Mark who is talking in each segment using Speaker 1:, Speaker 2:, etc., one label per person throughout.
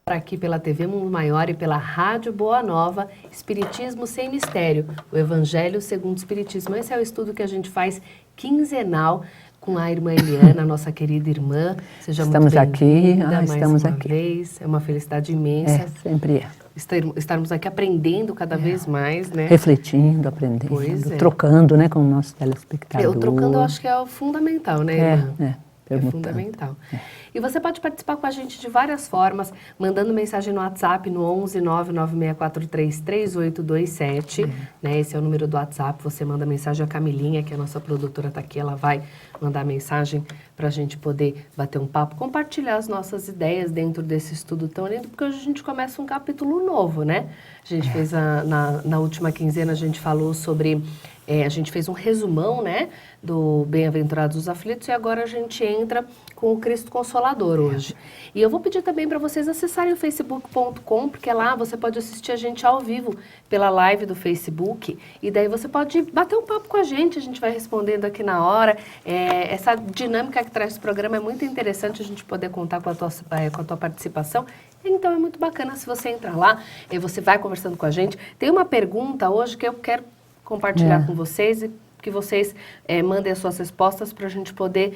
Speaker 1: Aqui pela TV Mundo Maior e pela Rádio Boa Nova, Espiritismo Sem Mistério, o Evangelho segundo o Espiritismo. Esse é o estudo que a gente faz quinzenal com a irmã Eliana, nossa querida irmã. Seja
Speaker 2: estamos
Speaker 1: muito
Speaker 2: aqui,
Speaker 1: mais
Speaker 2: estamos
Speaker 1: uma
Speaker 2: aqui.
Speaker 1: vez. É uma felicidade imensa.
Speaker 2: Sempre é.
Speaker 1: Estarmos aqui aprendendo cada vez mais, né?
Speaker 2: Refletindo, aprendendo, trocando, né, com o nosso telespectador.
Speaker 1: O trocando eu acho que é o fundamental, né, irmã?
Speaker 2: É
Speaker 1: fundamental. E você pode participar com a gente de várias formas, mandando mensagem no WhatsApp no 11 99643 3827. Né? Esse é o número do WhatsApp. Você manda mensagem, a Camilinha, que é a nossa produtora, está aqui, ela vai mandar mensagem para a gente poder bater um papo, compartilhar as nossas ideias dentro desse estudo tão lindo, porque hoje a gente começa um capítulo novo, né? A gente fez, na última quinzena, a gente falou sobre... a gente fez um resumão, né, do Bem-aventurados os Aflitos, e agora a gente entra com o Cristo Consolador hoje. E eu vou pedir também para vocês acessarem o facebook.com, porque lá você pode assistir a gente ao vivo pela live do Facebook, e daí você pode bater um papo com a gente vai respondendo aqui na hora. Essa dinâmica que traz esse programa é muito interessante, a gente poder contar com a tua participação. Então é muito bacana se você entrar lá, e você vai conversando com a gente. Tem uma pergunta hoje que eu quero compartilhar com vocês e que vocês mandem as suas respostas para a gente poder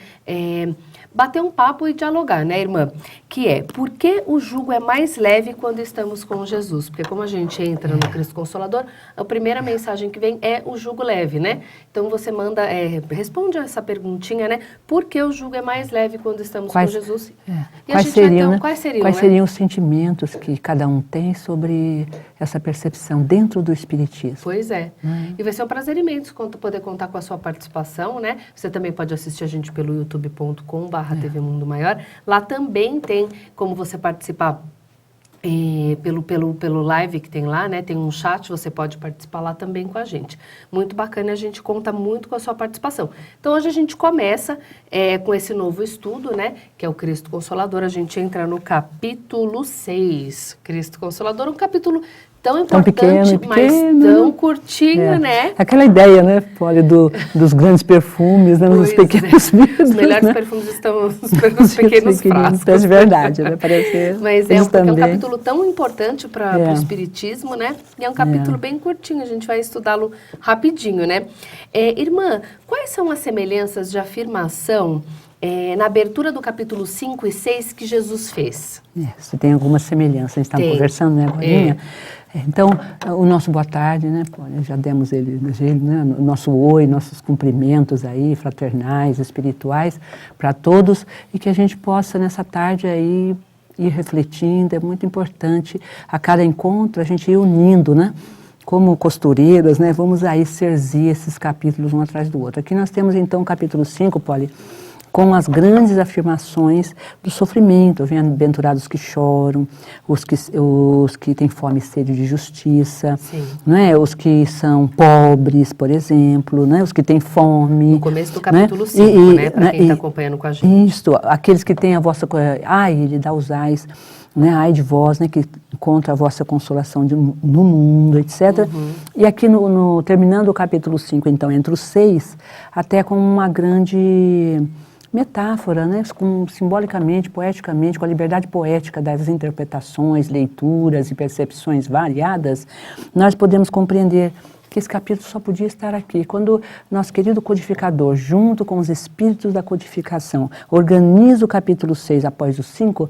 Speaker 1: bater um papo e dialogar, né, irmã? Que é, por que o jugo é mais leve quando estamos com Jesus? Porque como a gente entra no Cristo Consolador, a primeira mensagem que vem é o jugo leve, né? Então você manda, responde essa perguntinha, né? Por que o jugo é mais leve quando estamos com Jesus? E
Speaker 2: quais seriam os sentimentos que cada um tem sobre essa percepção dentro do Espiritismo?
Speaker 1: Pois é. E vai ser um prazer imenso poder contar com a sua participação, né? Você também pode assistir a gente pelo youtube.com/TV Mundo Maior. Lá também tem como você participar pelo live que tem lá, né? Tem um chat, você pode participar lá também com a gente. Muito bacana, a gente conta muito com a sua participação. Então hoje a gente começa com esse novo estudo, né? Que é o Cristo Consolador. A gente entra no capítulo 6. Cristo Consolador, um capítulo tão importante,
Speaker 2: pequeno,
Speaker 1: mas tão curtinho, né?
Speaker 2: Aquela ideia, né, Polly, dos grandes perfumes, né, nos pequenos vidros.
Speaker 1: Os melhores perfumes estão nos pequenos frascos.
Speaker 2: É verdade, né? Parece
Speaker 1: mas é um capítulo tão importante para o Espiritismo, né? E é um capítulo bem curtinho, a gente vai estudá-lo rapidinho, né? Irmã, quais são as semelhanças de afirmação na abertura do capítulo 5 e 6 que Jesus fez?
Speaker 2: Você tem alguma semelhança, a gente estava conversando, né, Paulinha? Então, o nosso boa tarde, né, já demos ele, né, o nosso oi, nossos cumprimentos aí, fraternais, espirituais, para todos, e que a gente possa, nessa tarde aí, ir refletindo. É muito importante, a cada encontro, a gente ir unindo, né, como costureiras, né, vamos aí serzir esses capítulos um atrás do outro. Aqui nós temos, então, o capítulo 5, Polly, com as grandes afirmações do sofrimento. Bem-aventurados que choram, os que têm fome e sede de justiça, né? Os que são pobres, por exemplo, né? Os que têm fome.
Speaker 1: No começo do capítulo 5, né? Para quem está acompanhando com a gente.
Speaker 2: Isso, aqueles que têm a vossa... Ai, ele dá os ais, né? Ai de vós, né? Que encontra a vossa consolação no mundo, etc. E aqui, terminando o capítulo 5, então, entre os 6, até com uma grande... metáfora, né? Simbolicamente, poeticamente, com a liberdade poética das interpretações, leituras e percepções variadas, nós podemos compreender que esse capítulo só podia estar aqui. Quando nosso querido codificador, junto com os espíritos da codificação, organiza o capítulo 6 após o 5,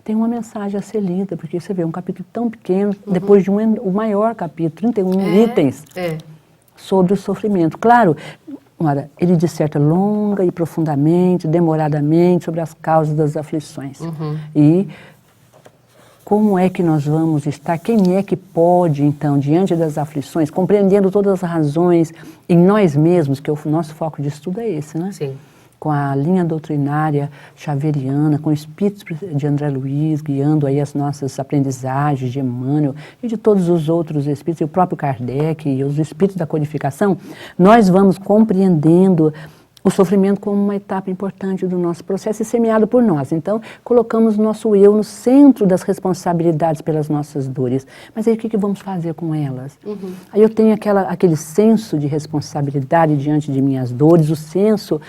Speaker 2: tem uma mensagem a ser lida, porque você vê um capítulo tão pequeno, depois de o maior capítulo, 31 itens sobre o sofrimento. Claro, ora, ele disserta longa e profundamente, demoradamente, sobre as causas das aflições. E como é que nós vamos estar, quem é que pode, então, diante das aflições, compreendendo todas as razões em nós mesmos, que o nosso foco de estudo é esse, né?
Speaker 1: Sim.
Speaker 2: Com a linha doutrinária xaveriana, com o espírito de André Luiz, guiando aí as nossas aprendizagens de Emmanuel e de todos os outros espíritos, e o próprio Kardec e os espíritos da codificação, nós vamos compreendendo o sofrimento como uma etapa importante do nosso processo e semeado por nós. Então, colocamos o nosso eu no centro das responsabilidades pelas nossas dores. Mas aí o que vamos fazer com elas? Aí eu tenho aquele senso de responsabilidade diante de minhas dores, o senso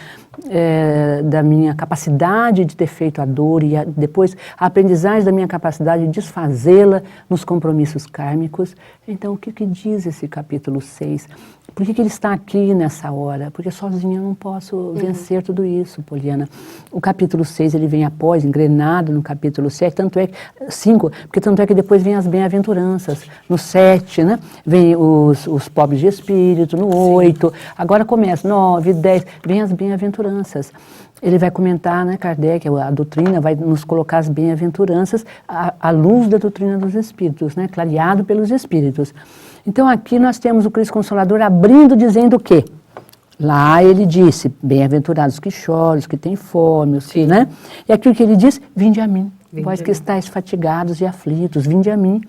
Speaker 2: da minha capacidade de ter feito a dor e depois a aprendizagem da minha capacidade de desfazê-la nos compromissos kármicos. Então, o que diz esse capítulo 6? Por que ele está aqui nessa hora? Porque sozinha eu não posso vencer tudo isso, Poliana. O capítulo 6, ele vem após, engrenado no capítulo 7, 5, porque tanto é que depois vem as bem-aventuranças. No 7, né? Vem os pobres de espírito, no 8, agora começa, 9, 10, vem as bem-aventuranças. Ele vai comentar, né, Kardec, a doutrina vai nos colocar as bem-aventuranças à luz da doutrina dos espíritos, né, clareado pelos espíritos. Então aqui nós temos o Cristo Consolador abrindo, dizendo o quê? Lá ele disse, bem-aventurados os que choram, os que têm fome, os que, né? E aqui o que ele diz, vinde a mim, vós que estáis fatigados e aflitos, vinde a mim.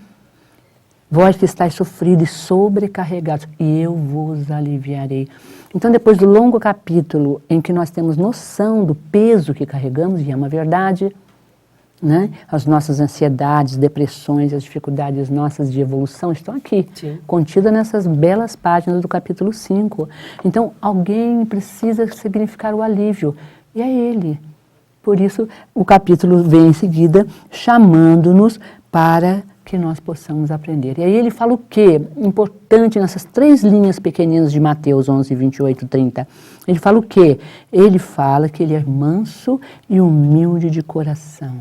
Speaker 2: Vós que estáis sofridos e sobrecarregados, e eu vos aliviarei. Então, depois do longo capítulo em que nós temos noção do peso que carregamos, e é uma verdade, né? As nossas ansiedades, depressões, as dificuldades nossas de evolução estão aqui, contidas nessas belas páginas do capítulo 5. Então, alguém precisa significar o alívio, e é ele. Por isso, o capítulo vem em seguida, chamando-nos para que nós possamos aprender. E aí ele fala o quê? Importante nessas 3 linhas pequeninas de Mateus 11, 28, 30. Ele fala o quê? Ele fala que ele é manso e humilde de coração.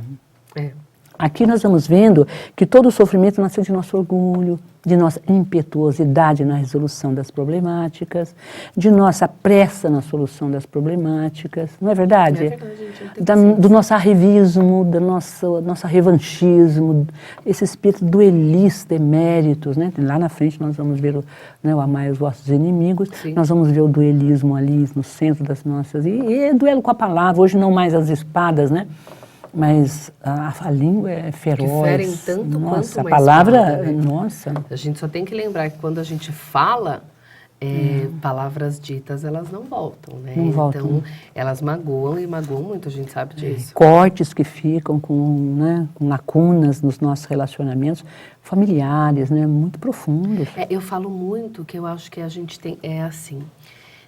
Speaker 2: Aqui nós vamos vendo que todo o sofrimento nasceu de nosso orgulho, de nossa impetuosidade na resolução das problemáticas, de nossa pressa na solução das problemáticas, não é verdade? É verdade, do nosso arrivismo, do nosso revanchismo, esse espírito duelista, eméritos, né? Lá na frente nós vamos ver o amai os vossos inimigos, nós vamos ver o duelismo ali no centro das nossas, e duelo com a palavra, hoje não mais as espadas, né? Mas a língua é feroz.
Speaker 1: Que ferem tanto
Speaker 2: nossa,
Speaker 1: quanto uma
Speaker 2: a palavra,
Speaker 1: espada, né?
Speaker 2: Nossa.
Speaker 1: A gente só tem que lembrar que quando a gente fala, palavras ditas, elas não voltam, né?
Speaker 2: Não voltam.
Speaker 1: Então, elas magoam e magoam muito, a gente sabe disso.
Speaker 2: Cortes que ficam com lacunas nos nossos relacionamentos familiares, né? Muito profundos.
Speaker 1: Eu falo muito que eu acho que a gente tem, assim,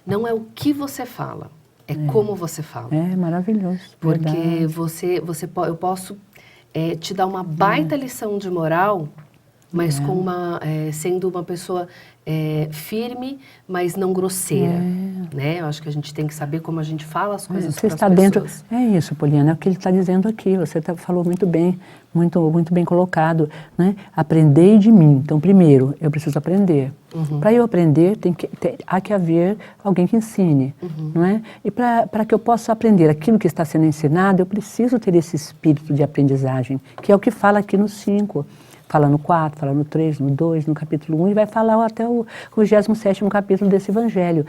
Speaker 1: não é o que você fala, é como você fala.
Speaker 2: É maravilhoso.
Speaker 1: Porque eu posso te dar uma baita lição de moral, mas com sendo uma pessoa firme, mas não grosseira. Né? Eu acho que a gente tem que saber como a gente fala as coisas para as pessoas.
Speaker 2: Dentro, é isso, Poliana, é o que ele está dizendo aqui. Você falou muito bem, muito bem colocado. Né? Aprendei de mim. Então, primeiro, eu preciso aprender. Para eu aprender, há que haver alguém que ensine. Não é? E para que eu possa aprender aquilo que está sendo ensinado, eu preciso ter esse espírito de aprendizagem, que é o que fala aqui no 5. Fala no 4, fala no 3, no 2, no capítulo 1 e vai falar até o 27º capítulo desse Evangelho.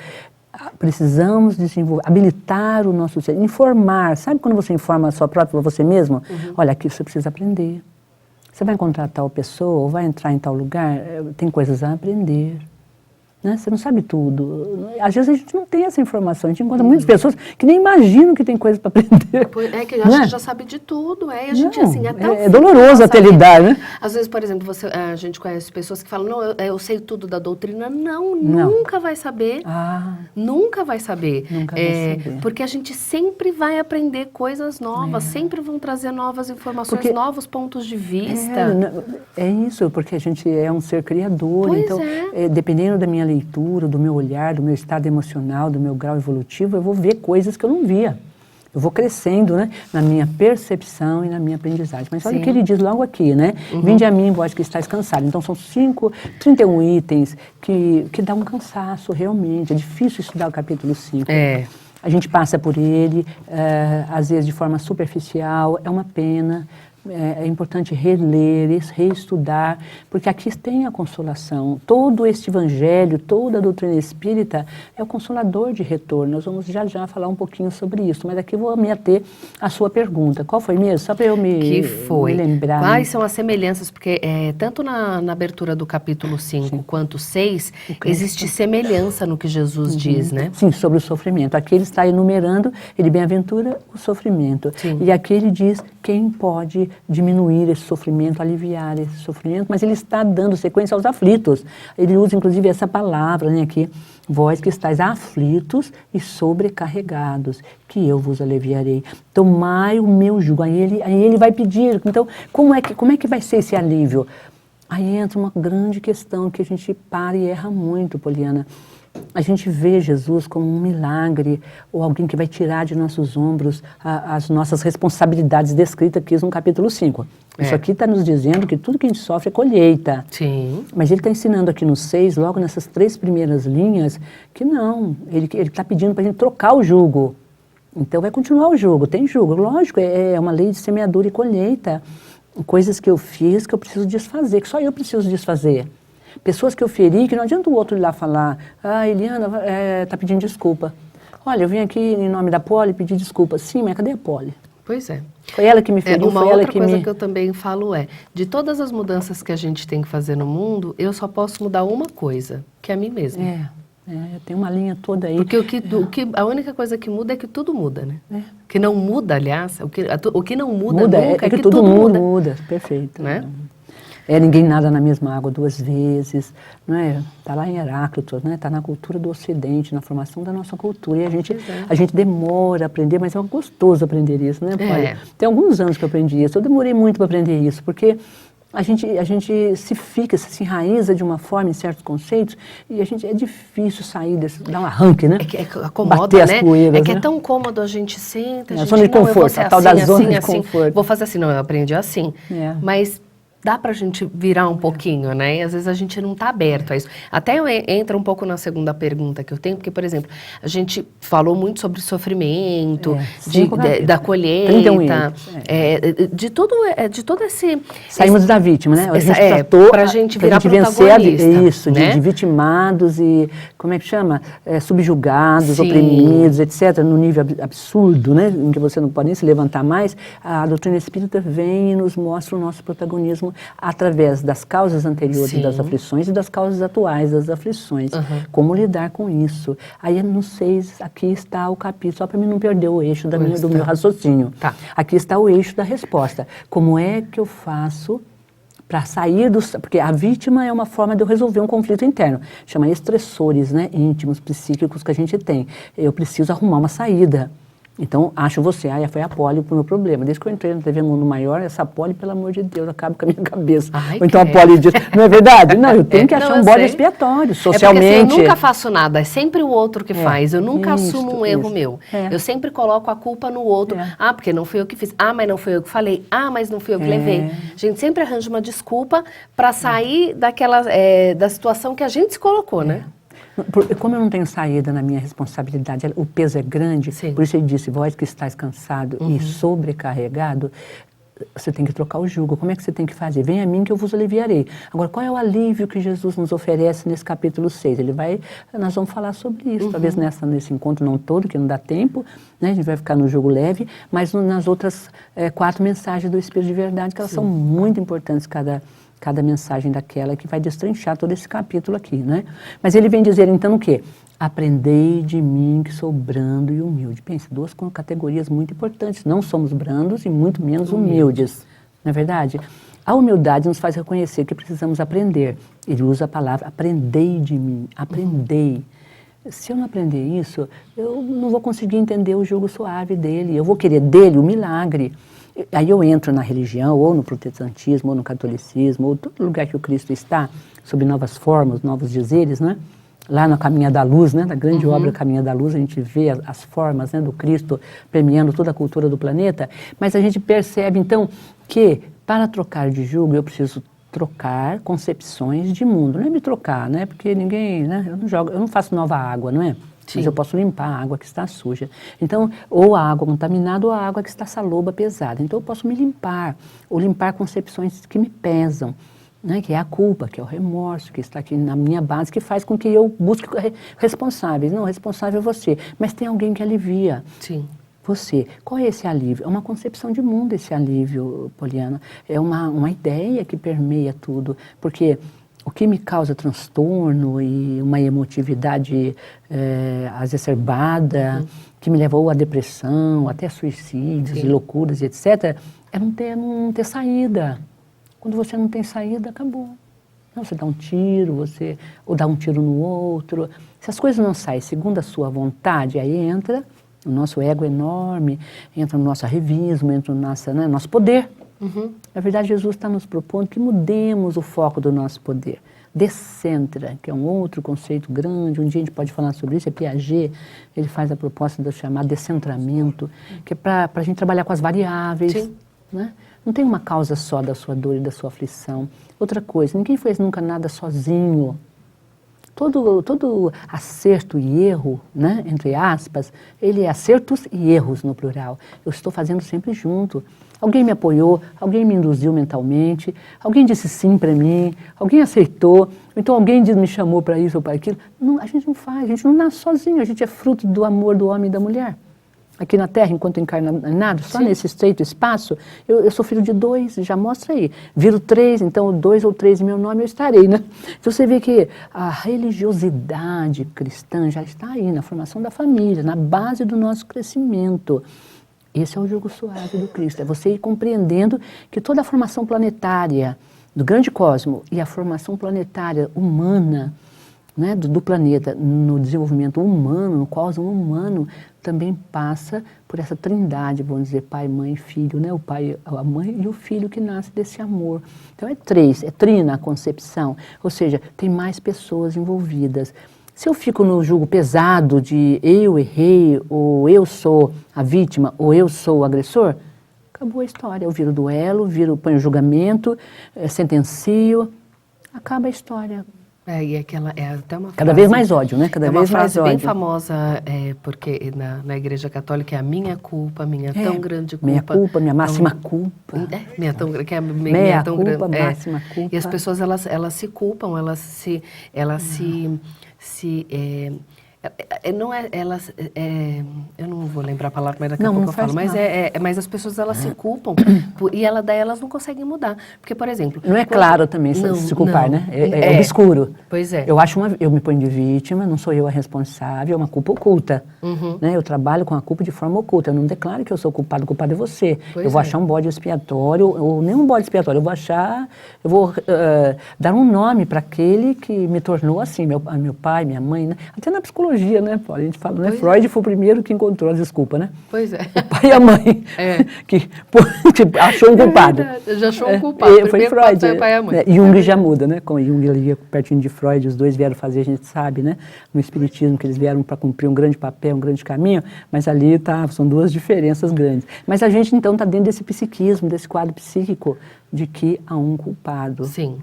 Speaker 2: Precisamos desenvolver, habilitar o nosso ser, informar. Sabe quando você informa a sua própria, você mesmo? Olha, aqui você precisa aprender. Você vai encontrar tal pessoa ou vai entrar em tal lugar, tem coisas a aprender. Né? Você não sabe tudo. Às vezes a gente não tem essa informação. A gente encontra muitas pessoas que nem imaginam que tem coisa para aprender.
Speaker 1: Que acha que já sabe de tudo. E a gente, assim,
Speaker 2: é doloroso até lidar, né?
Speaker 1: Às vezes, por exemplo, a gente conhece pessoas que falam, não, eu sei tudo da doutrina. Não, nunca vai saber. Nunca vai saber.
Speaker 2: Nunca vai saber.
Speaker 1: Porque a gente sempre vai aprender coisas novas, sempre vão trazer novas informações, novos pontos de vista.
Speaker 2: É isso, porque a gente é um ser criador. Então, dependendo da minha leitura, do meu olhar, do meu estado emocional, do meu grau evolutivo, eu vou ver coisas que eu não via. Eu vou crescendo, né, na minha percepção e na minha aprendizagem. Mas olha o que ele diz logo aqui, né? Vinde a mim, vós que estáis cansados. Então são 31 itens que dá um cansaço realmente. É difícil estudar o capítulo 5. A gente passa por ele, às vezes de forma superficial, é uma pena. É importante reler, reestudar, porque aqui tem a consolação. Todo este evangelho, toda a doutrina espírita é o consolador de retorno. Nós vamos já falar um pouquinho sobre isso, mas aqui vou me ater à sua pergunta. Qual foi mesmo? Só para eu me lembrar.
Speaker 1: Quais são as semelhanças? Porque tanto na abertura do capítulo 5 quanto 6, existe semelhança no que Jesus diz, né?
Speaker 2: Sim, sobre o sofrimento. Aqui ele está enumerando, ele bem-aventura o sofrimento. E aqui ele diz quem pode diminuir esse sofrimento, aliviar esse sofrimento, mas ele está dando sequência aos aflitos. Ele usa inclusive essa palavra, né, aqui, vós que estáis aflitos e sobrecarregados, que eu vos aliviarei. Tomai o meu jugo. Aí ele vai pedir. Então, como é que vai ser esse alívio? Aí entra uma grande questão que a gente para e erra muito, Poliana. A gente vê Jesus como um milagre, ou alguém que vai tirar de nossos ombros as nossas responsabilidades descritas aqui no capítulo 5. Isso aqui está nos dizendo que tudo que a gente sofre é colheita.
Speaker 1: Sim.
Speaker 2: Mas ele está ensinando aqui no 6, logo nessas 3 primeiras linhas, que não, ele está pedindo para a gente trocar o jugo. Então vai continuar o jugo, tem jugo. Lógico, é uma lei de semeadura e colheita. Coisas que eu fiz que eu preciso desfazer, que só eu preciso desfazer. Pessoas que eu feri, que não adianta o outro ir lá falar, Eliana está pedindo desculpa. Olha, eu vim aqui em nome da Poli pedir desculpa. Sim, mas cadê a Poli?
Speaker 1: Pois é.
Speaker 2: Foi ela que me feriu, foi ela que me...
Speaker 1: Uma outra coisa que eu também falo de todas as mudanças que a gente tem que fazer no mundo, eu só posso mudar uma coisa, que é a mim mesma.
Speaker 2: Tem uma linha toda aí.
Speaker 1: Porque a única coisa que muda é que tudo muda, né? O que não muda, aliás, o que não muda nunca é que tudo muda.
Speaker 2: Perfeito.
Speaker 1: Né?
Speaker 2: Ninguém nada na mesma água 2 vezes, não é? Está lá em Heráclito, né? Está na cultura do Ocidente, na formação da nossa cultura. E a gente demora a aprender, mas é gostoso aprender isso, né, Poli? Tem alguns anos que eu aprendi isso. Eu demorei muito para aprender isso, porque a gente se enraiza de uma forma em certos conceitos e é difícil sair desse, dar um arranque, né?
Speaker 1: Acomoda,
Speaker 2: bater
Speaker 1: né?
Speaker 2: as poeiras,
Speaker 1: é tão cômodo, a gente senta,
Speaker 2: a zona de conforto, a tal da zona de conforto.
Speaker 1: Vou fazer assim, não, eu aprendi assim. Mas dá pra gente virar um pouquinho, né? E às vezes a gente não tá aberto a isso. Até entra um pouco na segunda pergunta que eu tenho, porque, por exemplo, a gente falou muito sobre sofrimento, da colheita, de todo esse...
Speaker 2: Saímos da vítima, né? A gente tratou
Speaker 1: pra gente virar
Speaker 2: protagonista. Isso, né? de vitimados e, como é que chama? Subjugados, oprimidos, etc., no nível absurdo, né? Em que você não pode nem se levantar mais. A doutrina espírita vem e nos mostra o nosso protagonismo através das causas anteriores das aflições e das causas atuais das aflições. Como lidar com isso? Aí no 6, aqui está o capítulo, só para mim não perder o eixo do meu raciocínio. Aqui está o eixo da resposta. Como é que eu faço para sair porque a vítima é uma forma de eu resolver um conflito interno. Chama estressores, né, íntimos, psíquicos que a gente tem. Eu preciso arrumar uma saída. Então, acho você, foi a Poli o meu problema. Desde que eu entrei na TV Mundo Maior, essa Poli, pelo amor de Deus, acaba com a minha cabeça. Ou então a Poli diz, não é verdade? Não, eu tenho que achar um bode expiatório, socialmente.
Speaker 1: É porque, assim, eu nunca faço nada, é sempre o outro que faz. Eu nunca assumo um erro meu. Eu sempre coloco a culpa no outro. Porque não fui eu que fiz. Mas não fui eu que falei. Mas não fui eu que levei. A gente sempre arranja uma desculpa para sair da situação que a gente se colocou, né?
Speaker 2: Como eu não tenho saída na minha responsabilidade, o peso é grande, por isso ele disse, vós que estáis cansado e sobrecarregado, você tem que trocar o jugo. Como é que você tem que fazer? Vem a mim que eu vos aliviarei. Agora, qual é o alívio que Jesus nos oferece nesse capítulo 6? Nós vamos falar sobre isso, talvez nesse encontro não todo, que não dá tempo, né? A gente vai ficar no jugo leve, mas nas outras 4 mensagens do Espírito de Verdade, que elas são muito importantes, cada mensagem daquela que vai destrinchar todo esse capítulo aqui, né? Mas ele vem dizer então o quê? Aprendei de mim que sou brando e humilde. Pensa, 2 categorias muito importantes. Não somos brandos e muito menos humildes. Não é verdade? A humildade nos faz reconhecer que precisamos aprender. Ele usa a palavra aprendei de mim, aprendei. Se eu não aprender isso, eu não vou conseguir entender o jugo suave dele. Eu vou querer dele o milagre. Aí eu entro na religião, ou no protestantismo, ou no catolicismo, ou todo lugar que o Cristo está, sob novas formas, novos dizeres, né? Lá na Caminha da Luz, né? Na grande obra Caminha da Luz, a gente vê as formas, né, do Cristo permeando toda a cultura do planeta, mas a gente percebe, então, que para trocar de jugo eu preciso trocar concepções de mundo. Não é me trocar, né? Porque ninguém, né? Eu não faço nova água, não é? Mas eu posso limpar a água que está suja. Então, ou a água contaminada ou a água que está saloba, pesada. Então, eu posso me limpar, ou limpar concepções que me pesam, né? Que é a culpa, que é o remorso, que está aqui na minha base, que faz com que eu busque responsáveis. Não, responsável é você, mas tem alguém que alivia. Você. Qual é esse alívio? É uma concepção de mundo esse alívio, Poliana. É uma ideia que permeia tudo, porque o que me causa transtorno e uma emotividade exacerbada, que me levou à depressão, até suicídios e loucuras, etc., é não ter saída. Quando você não tem saída, acabou. Você dá um tiro, ou dá um tiro no outro. Se as coisas não saem segundo a sua vontade, aí entra o nosso ego enorme, entra no nosso arrivismo, entra no nosso poder. Na verdade, Jesus está nos propondo que mudemos o foco do nosso poder. Descentra, que é um outro conceito grande, um dia a gente pode falar sobre isso, é Piaget, ele faz a proposta de chamar descentramento, que é para a gente trabalhar com as variáveis. Né? Não tem uma causa só da sua dor e da sua aflição. Outra coisa, ninguém fez nunca nada sozinho. Todo acerto e erro, né, entre aspas, ele é acertos e erros no plural. Eu estou fazendo sempre junto. Alguém me apoiou, alguém me induziu mentalmente, alguém disse sim para mim, alguém aceitou, então alguém me chamou para isso ou para aquilo. Não, a gente não faz, a gente não nasce sozinho, a gente é fruto do amor do homem e da mulher. Aqui na Terra, enquanto encarnado, só nesse estreito espaço, eu sou filho de 2, já mostra aí. Viro 3, então 2 ou 3 em meu nome eu estarei, né? Então você vê que a religiosidade cristã já está aí, na formação da família, na base do nosso crescimento. Esse é o jugo suave do Cristo, é você ir compreendendo que toda a formação planetária do grande cosmo e a formação planetária humana, né, do planeta, no desenvolvimento humano, no cosmo humano, também passa por essa trindade, vamos dizer, pai, mãe e filho, né? O pai, a mãe e o filho que nasce desse amor. Então é 3, é trina a concepção, ou seja, tem mais pessoas envolvidas. Se eu fico no jugo pesado de eu errei, ou eu sou a vítima, ou eu sou o agressor, acabou a história. Eu viro duelo, ponho julgamento, sentencio, acaba a história.
Speaker 1: E aquela é até uma frase,
Speaker 2: cada vez mais ódio, né? Cada vez mais ódio.
Speaker 1: É uma frase bem famosa, porque na Igreja Católica é a minha culpa, minha tão grande culpa.
Speaker 2: Minha culpa, minha máxima culpa.
Speaker 1: Minha tão grande, que é
Speaker 2: minha
Speaker 1: tão
Speaker 2: culpa,
Speaker 1: grande.
Speaker 2: máxima culpa.
Speaker 1: E as pessoas elas se culpam, eu não vou lembrar a palavra, mas daqui a pouco eu falo, mas as pessoas elas se culpam e daí elas não conseguem mudar, porque, por exemplo...
Speaker 2: Não é claro também se culpar, né? É obscuro.
Speaker 1: Pois é.
Speaker 2: Eu me ponho de vítima, não sou eu a responsável, é uma culpa oculta. Né? Eu trabalho com a culpa de forma oculta, eu não declaro que eu sou culpado, o culpado é você. Eu vou achar um bode expiatório, ou nem um bode expiatório, eu vou dar um nome para aquele que me tornou assim, meu pai, minha mãe, né? Até na psicologia, né, Paulo? A gente fala, né? Freud foi o primeiro que encontrou a desculpa, né?
Speaker 1: Pois é.
Speaker 2: O pai e a mãe, que achou um culpado.
Speaker 1: Já achou um culpado.
Speaker 2: Foi Freud.
Speaker 1: O pai e a mãe.
Speaker 2: Jung já muda, né? Com Jung ele ia pertinho de Freud, os dois vieram fazer, a gente sabe, né? No espiritismo, que eles vieram para cumprir um grande papel, um grande caminho, mas ali são duas diferenças grandes. Mas a gente, então, está dentro desse psiquismo, desse quadro psíquico, de que há um culpado.
Speaker 1: Sim.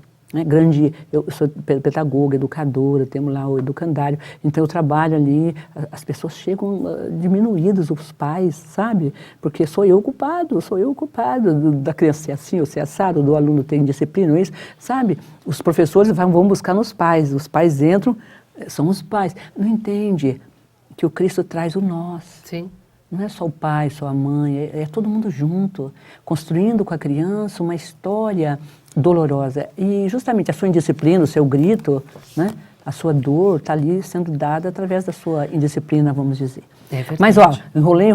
Speaker 2: Eu sou pedagoga, educadora, temos lá o educandário, então eu trabalho ali, as pessoas chegam diminuídas, os pais, sabe? Porque sou eu o culpado da criança ser assim ou ser assado, do aluno ter indisciplina, isso, sabe? Os professores vão buscar nos pais, os pais entram, são os pais, não entende que o Cristo traz o nós.
Speaker 1: Sim.
Speaker 2: Não é só o pai, só a mãe, é todo mundo junto, construindo com a criança uma história dolorosa. E justamente a sua indisciplina, o seu grito, né, a sua dor está ali sendo dada através da sua indisciplina, vamos dizer.
Speaker 1: É verdade.
Speaker 2: Mas, enrolei,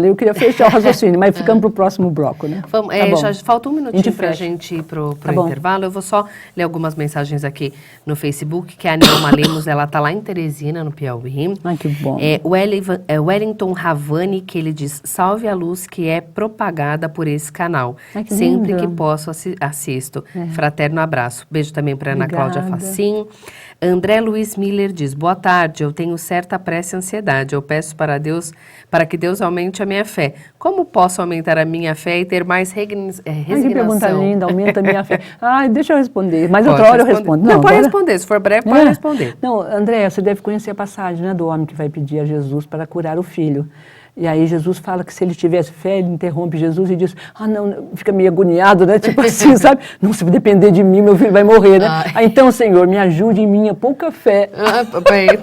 Speaker 2: eu queria fechar o raciocínio, mas ficamos para o próximo bloco, né?
Speaker 1: Vamos, já falta um minutinho para a gente ir para o intervalo. Eu vou só ler algumas mensagens aqui no Facebook, que a Nelma Lemos, ela está lá em Teresina, no Piauí.
Speaker 2: Ai, que bom.
Speaker 1: O Wellington Ravani, que ele diz, salve a luz que é propagada por esse canal.
Speaker 2: Ai, que
Speaker 1: sempre
Speaker 2: lindo.
Speaker 1: que posso, assisto. Fraterno abraço. Beijo também para Ana Cláudia Facim. André Luiz Miller diz, boa tarde, eu tenho certa pressa e ansiedade. Eu peço para que Deus aumente a minha fé. Como posso aumentar a minha fé e ter mais resignação?
Speaker 2: Que pergunta linda, aumenta a minha fé. Deixa eu responder, mas
Speaker 1: Pode
Speaker 2: outra hora
Speaker 1: responder.
Speaker 2: eu respondo.
Speaker 1: Não, pode responder, se for breve, pode responder.
Speaker 2: Não, André, você deve conhecer a passagem, né, do homem que vai pedir a Jesus para curar o filho. E aí Jesus fala que se ele tivesse fé, ele interrompe Jesus e diz, não, fica meio agoniado, né? Tipo assim, sabe? Não, se depender de mim, meu filho vai morrer, né? Então, Senhor, me ajude em minha pouca fé.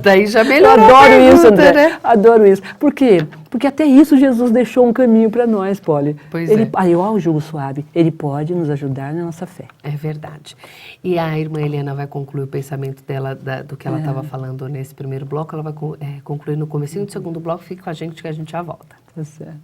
Speaker 1: Daí já melhorou.
Speaker 2: Eu adoro
Speaker 1: pergunta,
Speaker 2: isso, André.
Speaker 1: Né?
Speaker 2: Adoro isso. Por quê? Porque até isso Jesus deixou um caminho para nós, Polly.
Speaker 1: Pois
Speaker 2: Aí, ó, o jugo suave. Ele pode nos ajudar na nossa fé.
Speaker 1: É verdade. E a irmã Helena vai concluir o pensamento dela, do que ela estava falando nesse primeiro bloco. Ela vai concluir no comecinho do segundo bloco. Fique com a gente que a gente já volta.
Speaker 2: Tá certo.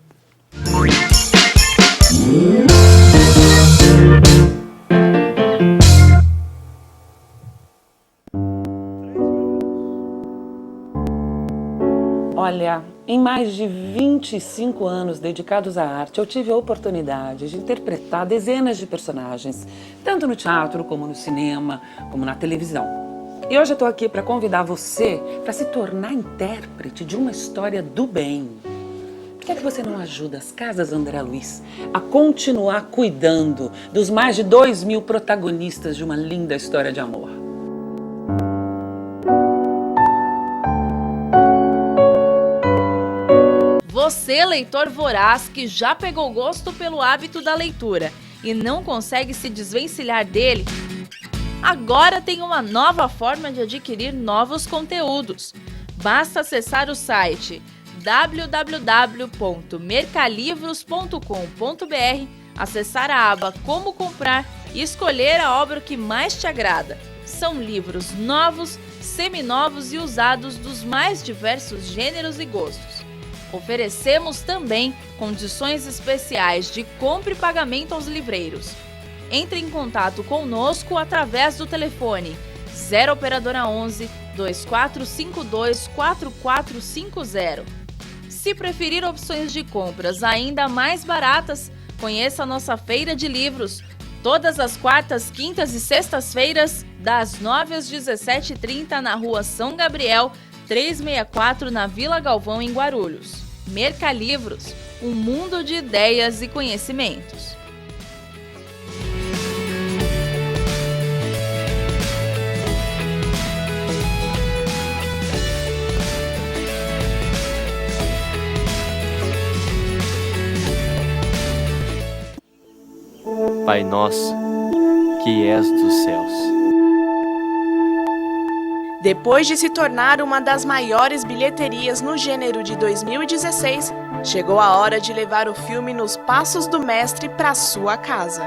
Speaker 3: Em mais de 25 anos dedicados à arte, eu tive a oportunidade de interpretar dezenas de personagens, tanto no teatro, como no cinema, como na televisão. E hoje eu estou aqui para convidar você para se tornar intérprete de uma história do bem. Por que é que você não ajuda as Casas André Luiz a continuar cuidando dos mais de 2.000 protagonistas de uma linda história de amor?
Speaker 4: Você, leitor voraz, que já pegou gosto pelo hábito da leitura e não consegue se desvencilhar dele, agora tem uma nova forma de adquirir novos conteúdos. Basta acessar o site www.mercalivros.com.br, acessar a aba Como Comprar e escolher a obra que mais te agrada. São livros novos, seminovos e usados dos mais diversos gêneros e gostos. Oferecemos também condições especiais de compra e pagamento aos livreiros. Entre em contato conosco através do telefone 0 operadora 11 2452 4450. Se preferir opções de compras ainda mais baratas, conheça a nossa feira de livros, todas as quartas, quintas e sextas-feiras, das 9 às 17h30 na Rua São Gabriel, 364 na Vila Galvão, em Guarulhos. Mercalivros, um mundo de ideias e conhecimentos.
Speaker 5: Pai nosso, que és dos céus.
Speaker 6: Depois de se tornar uma das maiores bilheterias no gênero de 2016, chegou a hora de levar o filme Nos Passos do Mestre para sua casa.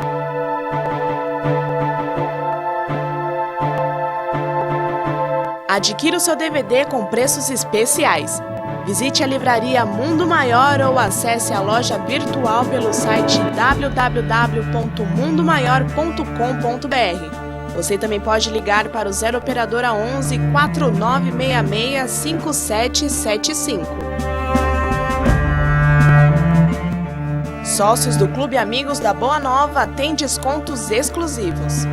Speaker 6: Adquira o seu DVD com preços especiais. Visite a livraria Mundo Maior ou acesse a loja virtual pelo site www.mundomaior.com.br. Você também pode ligar para o 0 operadora 11 4966 5775. Sócios do Clube Amigos da Boa Nova têm descontos exclusivos.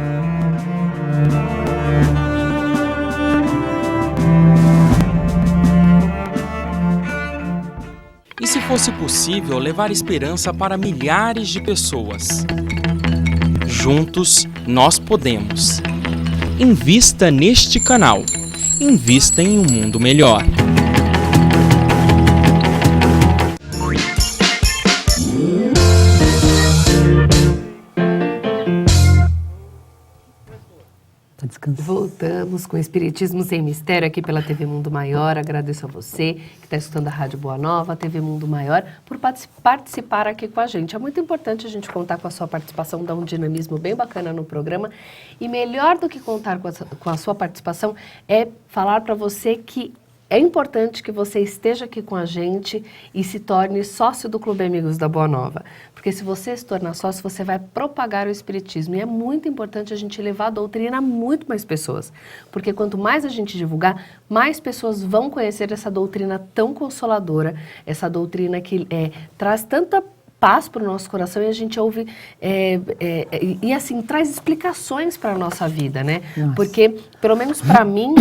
Speaker 7: E se fosse possível levar esperança para milhares de pessoas? Juntos, nós podemos. Invista neste canal. Invista em um mundo melhor.
Speaker 1: Voltamos com Espiritismo Sem Mistério aqui pela TV Mundo Maior. Agradeço a você que está escutando a Rádio Boa Nova, a TV Mundo Maior, por participar aqui com a gente. É muito importante a gente contar com a sua participação, dar um dinamismo bem bacana no programa. E melhor do que contar com a sua participação é falar para você que é importante que você esteja aqui com a gente e se torne sócio do Clube Amigos da Boa Nova. Porque se você se tornar sócio, você vai propagar o Espiritismo. E é muito importante a gente levar a doutrina a muito mais pessoas. Porque quanto mais a gente divulgar, mais pessoas vão conhecer essa doutrina tão consoladora, essa doutrina que traz tanta paz para o nosso coração e a gente ouve e assim traz explicações para a nossa vida, né? Nossa. Porque, pelo menos para mim,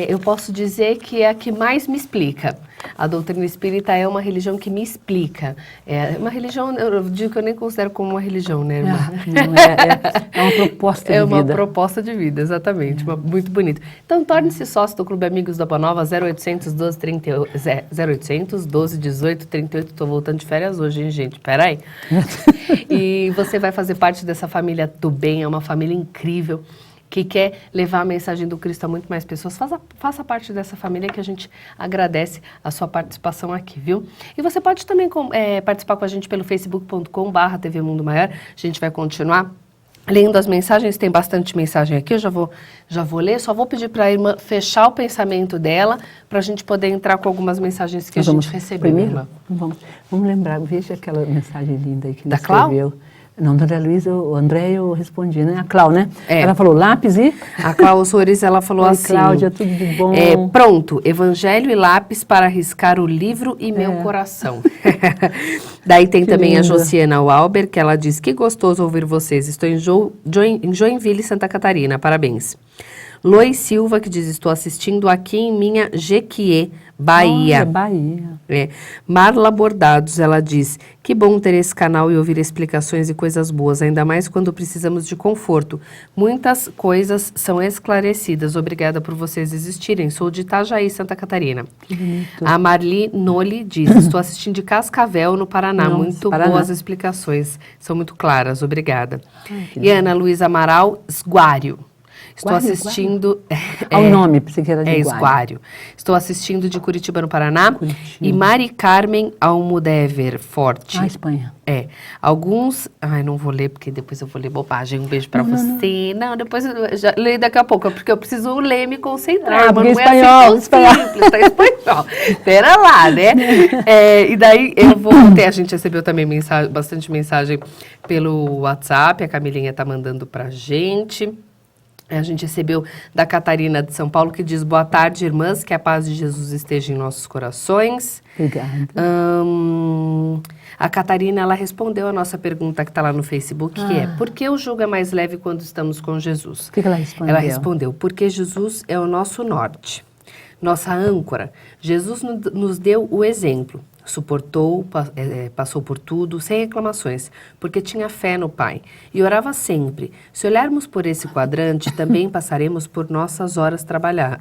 Speaker 1: eu posso dizer que é a que mais me explica. A doutrina espírita é uma religião que me explica. É uma religião, eu digo que eu nem considero como uma religião, né, irmã?
Speaker 2: É uma proposta de vida.
Speaker 1: É uma proposta de vida, exatamente. Muito bonito. Então, torne-se sócio do Clube Amigos da Boa Nova, 0800 12 38, 0800 12 18 38. Estou voltando de férias hoje, hein, gente? Peraí. E você vai fazer parte dessa família do bem, é uma família incrível, que quer levar a mensagem do Cristo a muito mais pessoas. Faça parte dessa família, que a gente agradece a sua participação aqui, viu? E você pode também participar com a gente pelo facebook.com/TV Mundo Maior. A gente vai continuar lendo as mensagens, tem bastante mensagem aqui, eu já vou ler, só vou pedir para a irmã fechar o pensamento dela, para a gente poder entrar com algumas mensagens que a gente recebeu.
Speaker 2: Primeiro, vamos lembrar, veja aquela mensagem linda aí que ele
Speaker 1: escreveu.
Speaker 2: Não, André Luiz, o André eu respondi, né? A Clau, né?
Speaker 1: É.
Speaker 2: Ela falou lápis e...
Speaker 1: A Cláudia Soares, ela falou
Speaker 2: Oi,
Speaker 1: assim...
Speaker 2: Cláudia, tudo de bom?
Speaker 1: Pronto, evangelho e lápis para riscar o livro e meu coração. Daí tem
Speaker 2: Que
Speaker 1: também a
Speaker 2: linda.
Speaker 1: Josiana Walber, que ela diz, que gostoso ouvir vocês, estou em Joinville, Santa Catarina, parabéns. Lois Silva, que diz, estou assistindo aqui em minha Jequié, Bahia.
Speaker 2: Olha, Bahia.
Speaker 1: Marla Bordados, ela diz, que bom ter esse canal e ouvir explicações e coisas boas, ainda mais quando precisamos de conforto. Muitas coisas são esclarecidas. Obrigada por vocês existirem. Sou de Itajaí, Santa Catarina.
Speaker 2: Que bonito.
Speaker 1: A Marli Noli diz, estou assistindo de Cascavel, no Paraná.
Speaker 2: Nossa,
Speaker 1: Muito
Speaker 2: Paraná.
Speaker 1: boas explicações. São muito claras. Obrigada.
Speaker 2: Que
Speaker 1: E Ana Luísa Amaral Sguário. Estou
Speaker 2: Guário,
Speaker 1: assistindo...
Speaker 2: Olha o nome, pensei que era de Guário.
Speaker 1: Esguário. Estou assistindo de Curitiba, no Paraná.
Speaker 2: Curitiba.
Speaker 1: E Mari Carmen Almudever Forte.
Speaker 2: Ah, Espanha.
Speaker 1: Alguns... Ai, não vou ler, porque depois eu vou ler bobagem. Um beijo pra você. Não, depois eu já leio daqui a pouco, porque eu preciso ler e me concentrar.
Speaker 2: Ah,
Speaker 1: mas
Speaker 2: porque
Speaker 1: não é
Speaker 2: espanhol,
Speaker 1: assim tão simples, tá espanhol. Pera lá, né? E daí eu vou ter... A gente recebeu também bastante mensagem pelo WhatsApp. A Camilinha tá mandando pra gente. A gente recebeu da Catarina de São Paulo, que diz, boa tarde, irmãs, que a paz de Jesus esteja em nossos corações.
Speaker 2: Obrigada.
Speaker 1: A Catarina, ela respondeu a nossa pergunta que está lá no Facebook, que é, por que o jugo é mais leve quando estamos com Jesus?
Speaker 2: O que ela respondeu?
Speaker 1: Ela respondeu, porque Jesus é o nosso norte, nossa âncora. Jesus nos deu o exemplo. Suportou, passou por tudo, sem reclamações, porque tinha fé no Pai. E orava sempre. Se olharmos por esse quadrante, também passaremos por nossas horas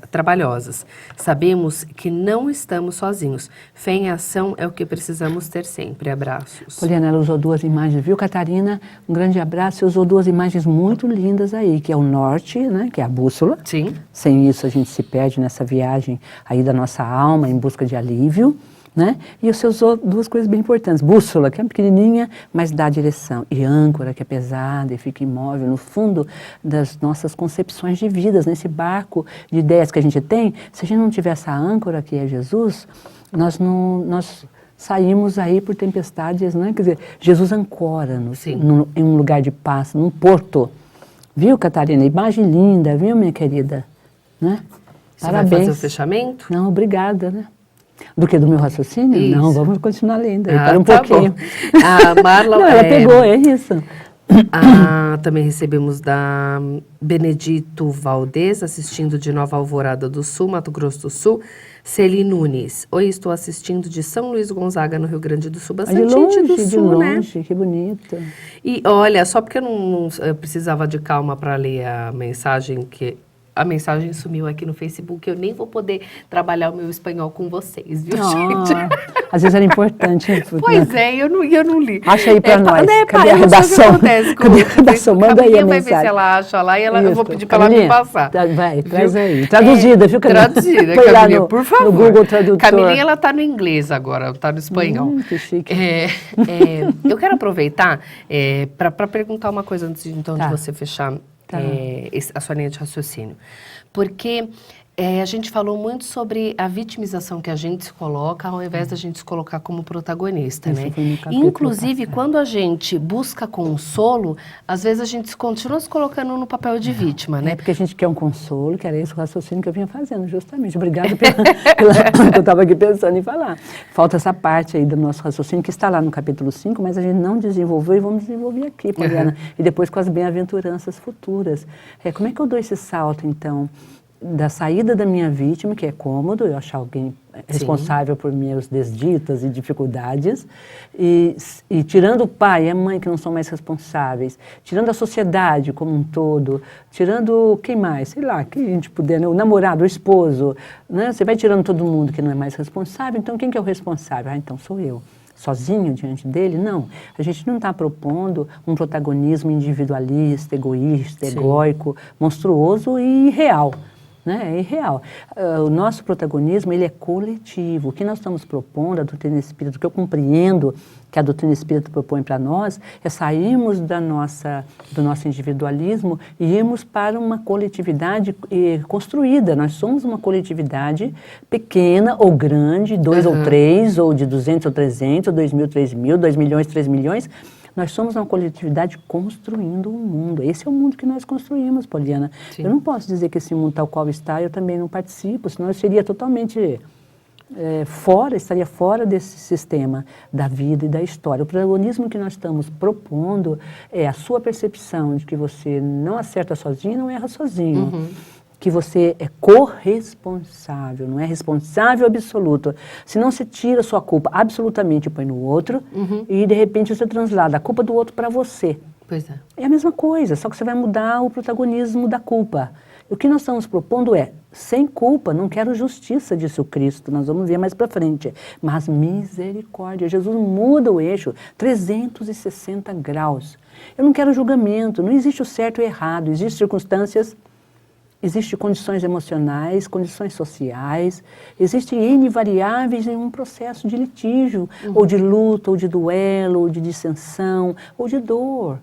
Speaker 1: trabalhosas. Sabemos que não estamos sozinhos. Fé em ação é o que precisamos ter sempre. Abraços.
Speaker 2: Poliana, ela usou duas imagens, viu, Catarina? Um grande abraço. Você usou duas imagens muito lindas aí, que é o norte, né, que é a bússola.
Speaker 1: Sim.
Speaker 2: Sem isso, a gente se perde nessa viagem aí da nossa alma em busca de alívio. Né? E você usou duas coisas bem importantes. Bússola, que é pequenininha, mas dá direção. E âncora, que é pesada e fica imóvel no fundo das nossas concepções de vidas, nesse barco de ideias que a gente tem. Se a gente não tiver essa âncora, que é Jesus, nós saímos aí por tempestades, né? Quer dizer, Jesus ancora-nos em um lugar de paz, num porto. Viu, Catarina? Imagem linda, viu, minha querida? Né?
Speaker 1: Você
Speaker 2: Parabéns.
Speaker 1: vai fazer o fechamento?
Speaker 2: Não, obrigada, né? Do que? Do meu raciocínio?
Speaker 1: Isso.
Speaker 2: Não, vamos continuar lendo aí, para um
Speaker 1: tá
Speaker 2: pouquinho.
Speaker 1: Bom. A Marla...
Speaker 2: Não, ela pegou, é isso.
Speaker 1: Também recebemos da Benedito Valdez, assistindo de Nova Alvorada do Sul, Mato Grosso do Sul. Celi Nunes. Oi, estou assistindo de São Luís Gonzaga, no Sul Grande do Sul. Bastante
Speaker 2: De longe,
Speaker 1: gente do Sul,
Speaker 2: de
Speaker 1: né?
Speaker 2: longe, que bonito.
Speaker 1: E olha, só porque eu precisava de calma para ler a mensagem que... A mensagem sumiu aqui no Facebook, eu nem vou poder trabalhar o meu espanhol com vocês, viu, gente?
Speaker 2: Às vezes era importante.
Speaker 1: Pois é, eu não li.
Speaker 2: Acha aí pra nós.
Speaker 1: Né,
Speaker 2: Cadê a
Speaker 1: eu não sei o que
Speaker 2: redação?
Speaker 1: acontece com
Speaker 2: Cadê a redação? Manda aí a
Speaker 1: vai ver se
Speaker 2: mensagem.
Speaker 1: ela acha lá e eu
Speaker 2: Isso.
Speaker 1: vou pedir pra ela me passar.
Speaker 2: Vai, traz
Speaker 1: Viu?
Speaker 2: aí. Traduzida, viu, Camila?
Speaker 1: Traduzida,
Speaker 2: Põe lá
Speaker 1: Camilinha, por favor.
Speaker 2: No Google Tradutor.
Speaker 1: Camilinha, ela tá no inglês agora, tá no espanhol.
Speaker 2: Que chique.
Speaker 1: Eu quero aproveitar para perguntar uma coisa antes de você fechar a sua linha de raciocínio. Porque a gente falou muito sobre a vitimização que a gente se coloca ao invés da gente se colocar como protagonista,
Speaker 2: Isso
Speaker 1: né?
Speaker 2: foi no capítulo
Speaker 1: Inclusive,
Speaker 2: passado.
Speaker 1: quando a gente busca consolo, às vezes a gente continua se colocando no papel de vítima, né?
Speaker 2: Porque a gente quer um consolo, que era esse o raciocínio que eu vinha fazendo, justamente. Obrigada pela eu estava aqui pensando em falar. Falta essa parte aí do nosso raciocínio, que está lá no capítulo 5, mas a gente não desenvolveu e vamos desenvolver aqui, Poliana. E depois com as bem-aventuranças futuras. Como é que eu dou esse salto, então, da saída da minha vítima, que é cômodo, eu achar alguém responsável por meus desditas e dificuldades, e tirando o pai e a mãe que não são mais responsáveis, tirando a sociedade como um todo, tirando quem mais, sei lá, quem a gente puder, né? O namorado, o esposo, né? Você vai tirando todo mundo que não é mais responsável, então quem que é o responsável? Então sou eu. Sozinho diante dele? Não. A gente não está propondo um protagonismo individualista, egoísta, egóico, monstruoso e irreal. Né? É irreal. O nosso protagonismo, ele é coletivo. O que nós estamos propondo, a doutrina espírita, o que eu compreendo que a doutrina espírita propõe para nós, é sairmos do nosso individualismo e irmos para uma coletividade construída. Nós somos uma coletividade pequena ou grande, 2 ou 3, ou de 200 ou 300, ou 2.000, 3.000, 2 milhões, 3 milhões, Nós somos uma coletividade construindo um mundo. Esse é o mundo que nós construímos, Poliana.
Speaker 1: Sim.
Speaker 2: Eu não posso dizer que esse mundo tal qual está, eu também não participo, senão eu seria totalmente estaria fora desse sistema da vida e da história. O protagonismo que nós estamos propondo é a sua percepção de que você não acerta sozinho, não erra sozinho. Que você é corresponsável, não é responsável absoluto. Senão você tira a sua culpa absolutamente e põe no outro e de repente você translada a culpa do outro para você.
Speaker 1: Pois é.
Speaker 2: É a mesma coisa, só que você vai mudar o protagonismo da culpa. O que nós estamos propondo é, sem culpa, não quero justiça, disse o Cristo, nós vamos ver mais para frente, mas misericórdia. Jesus muda o eixo 360 graus. Eu não quero julgamento, não existe o certo e o errado, existem circunstâncias, existem condições emocionais, condições sociais, existem N variáveis em um processo de litígio, ou de luta, ou de duelo, ou de dissensão, ou de dor.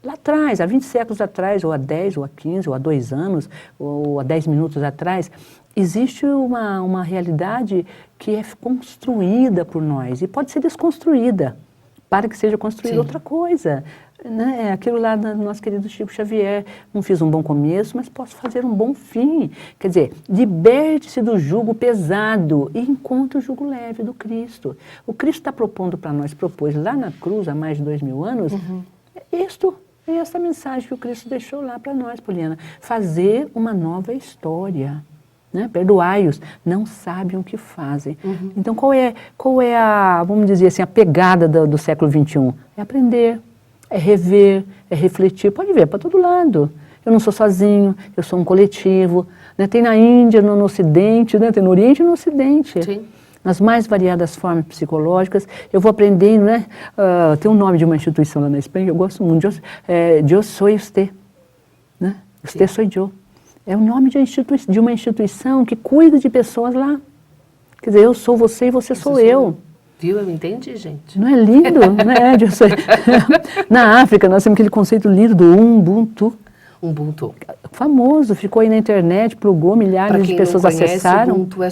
Speaker 2: Lá atrás, há 20 séculos atrás, ou há 10, ou há 15, ou há 2 anos, ou há 10 minutos atrás, existe uma realidade que é construída por nós e pode ser desconstruída para que seja construída outra coisa. Né? Aquilo lá do nosso querido Chico Xavier, não fiz um bom começo, mas posso fazer um bom fim. Quer dizer, liberte-se do jugo pesado e encontre o jugo leve do Cristo. O Cristo está propondo para nós, propôs lá na cruz há mais de 2000 anos, é essa mensagem que o Cristo deixou lá para nós, Poliana. Fazer uma nova história. Né? Perdoai-os, não sabem o que fazem. Então, qual é a, vamos dizer assim, a pegada do século XXI? É aprender, é rever, é refletir. Pode ver, para todo lado. Eu não sou sozinho, eu sou um coletivo. Né? Tem na Índia, no Ocidente, né? Tem no Oriente e no Ocidente.
Speaker 1: Sim.
Speaker 2: Nas mais variadas formas psicológicas, eu vou aprendendo, né? Tem um nome de uma instituição lá na Espanha que eu gosto muito, Eu soy usted, né? Usted soy yo. É o nome de uma instituição que cuida de pessoas lá. Quer dizer, eu sou você e você sou eu.
Speaker 1: Viu? Eu me entendi, gente.
Speaker 2: Não é lindo? Né? Na África, nós temos aquele conceito lindo do Ubuntu.
Speaker 1: Ubuntu.
Speaker 2: Famoso, ficou aí na internet, plugou, milhares de pessoas acessaram.
Speaker 1: Ubuntu é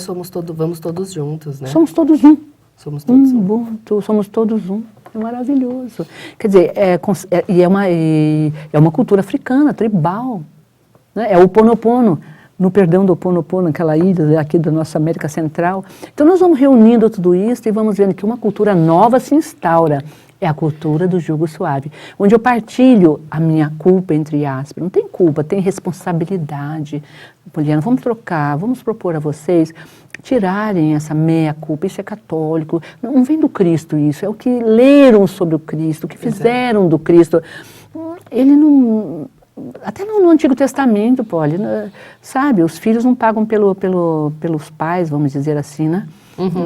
Speaker 1: vamos todos juntos, né?
Speaker 2: Somos todos um.
Speaker 1: Somos todos um.
Speaker 2: Ubuntu, somos todos um. É maravilhoso. Quer dizer, é uma cultura africana, tribal. Né? É o Ponopono, no perdão do Ponopono, aquela ilha aqui da nossa América Central. Então nós vamos reunindo tudo isso e vamos vendo que uma cultura nova se instaura. É a cultura do jugo suave, onde eu partilho a minha culpa, entre aspas. Não tem culpa, tem responsabilidade. Poliana, vamos trocar, vamos propor a vocês tirarem essa meia-culpa. Isso é católico, não vem do Cristo isso, é o que leram sobre o Cristo, o que fizeram do Cristo. Ele não... Até no Antigo Testamento, Poli, sabe, os filhos não pagam pelos pais, vamos dizer assim, né?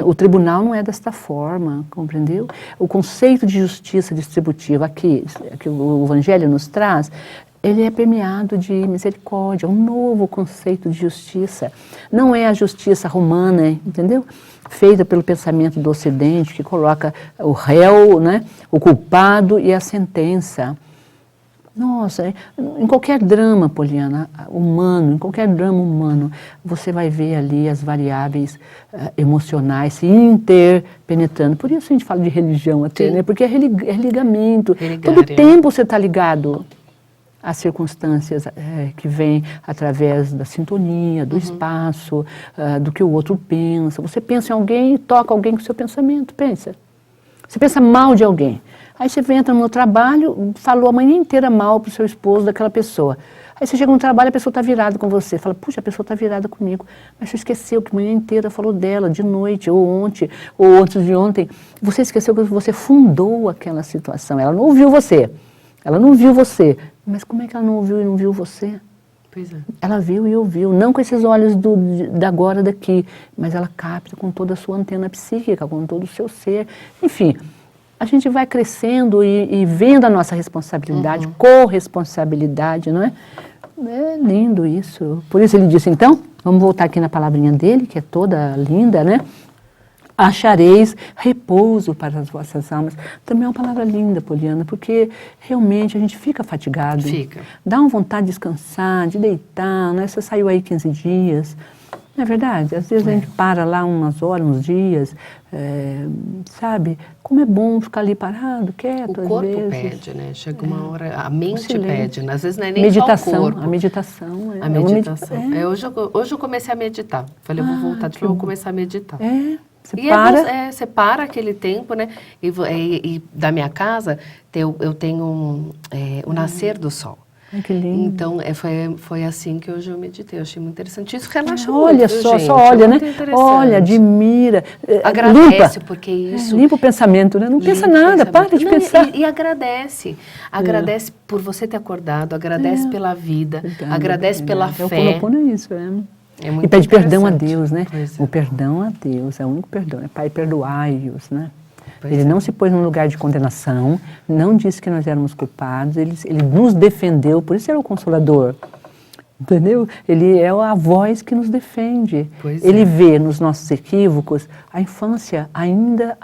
Speaker 2: O tribunal não é desta forma, compreendeu? O conceito de justiça distributiva que o Evangelho nos traz, ele é permeado de misericórdia, é um novo conceito de justiça. Não é a justiça romana, entendeu? Feita pelo pensamento do Ocidente, que coloca o réu, né, o culpado e a sentença. Nossa, em qualquer drama, Poliana, humano, em qualquer drama humano, você vai ver ali as variáveis emocionais se interpenetrando. Por isso a gente fala de religião até, né? Porque é ligamento. Todo tempo você está ligado às circunstâncias que vêm através da sintonia, do espaço, do que o outro pensa. Você pensa em alguém e toca alguém com o seu pensamento, pensa. Você pensa mal de alguém. Aí você entra no trabalho, falou a manhã inteira mal pro seu esposo daquela pessoa. Aí você chega no trabalho, a pessoa está virada com você. Fala, puxa, a pessoa está virada comigo. Mas você esqueceu que a manhã inteira falou dela, de noite, ou ontem, ou antes de ontem. Você esqueceu que você fundou aquela situação. Ela não ouviu você. Ela não viu você. Mas como é que ela não ouviu e não viu você?
Speaker 1: Pois é.
Speaker 2: Ela viu e ouviu, não com esses olhos da agora, daqui, mas ela capta com toda a sua antena psíquica, com todo o seu ser. Enfim, a gente vai crescendo e vendo a nossa responsabilidade, corresponsabilidade, não é? É lindo isso. Por isso ele disse, então, vamos voltar aqui na palavrinha dele, que é toda linda, né? Achareis repouso para as vossas almas. Também é uma palavra linda, Poliana, porque realmente a gente fica fatigado.
Speaker 1: Fica.
Speaker 2: Dá uma vontade de descansar, de deitar, né? Você saiu aí 15 dias, Não é verdade? Às vezes a gente para lá umas horas, uns dias, sabe? Como é bom ficar ali parado, quieto,
Speaker 1: O corpo
Speaker 2: às vezes.
Speaker 1: pede, né? Chega uma hora, a mente
Speaker 2: silêncio.
Speaker 1: pede, né? Às vezes não é nem
Speaker 2: Meditação,
Speaker 1: só o corpo.
Speaker 2: a meditação.
Speaker 1: A meditação. Hoje eu comecei a meditar. Falei, eu vou voltar de novo, vou começar a meditar.
Speaker 2: Você
Speaker 1: E
Speaker 2: para.
Speaker 1: você para aquele tempo, né? E da minha casa, eu tenho o nascer do sol.
Speaker 2: Ai, que lindo.
Speaker 1: Então, foi assim que hoje eu meditei. Eu achei muito interessante. Isso relaxa
Speaker 2: Olha
Speaker 1: muito,
Speaker 2: só,
Speaker 1: gente.
Speaker 2: só olha,
Speaker 1: É
Speaker 2: né?
Speaker 1: muito interessante.
Speaker 2: Olha, admira.
Speaker 1: Agradece,
Speaker 2: limpa.
Speaker 1: porque isso...
Speaker 2: Limpa o pensamento, né? Não pensa
Speaker 1: limpa o
Speaker 2: nada,
Speaker 1: pensamento.
Speaker 2: para de
Speaker 1: Não,
Speaker 2: pensar.
Speaker 1: E agradece. Agradece por você ter acordado, agradece pela vida, agradece pela fé.
Speaker 2: O Ho'oponopono é isso,
Speaker 1: É muito
Speaker 2: e pede perdão a
Speaker 1: interessante.
Speaker 2: Deus, né?
Speaker 1: Pois é.
Speaker 2: O perdão a Deus, é o único perdão. Pai, perdoai-os, né?
Speaker 1: Pois
Speaker 2: Ele
Speaker 1: é.
Speaker 2: não se pôs num lugar de condenação, não disse que nós éramos culpados, ele nos defendeu, por isso ele é o Consolador. Entendeu? Ele é a voz que nos defende.
Speaker 1: Pois
Speaker 2: Ele
Speaker 1: é.
Speaker 2: vê nos nossos equívocos a infância ainda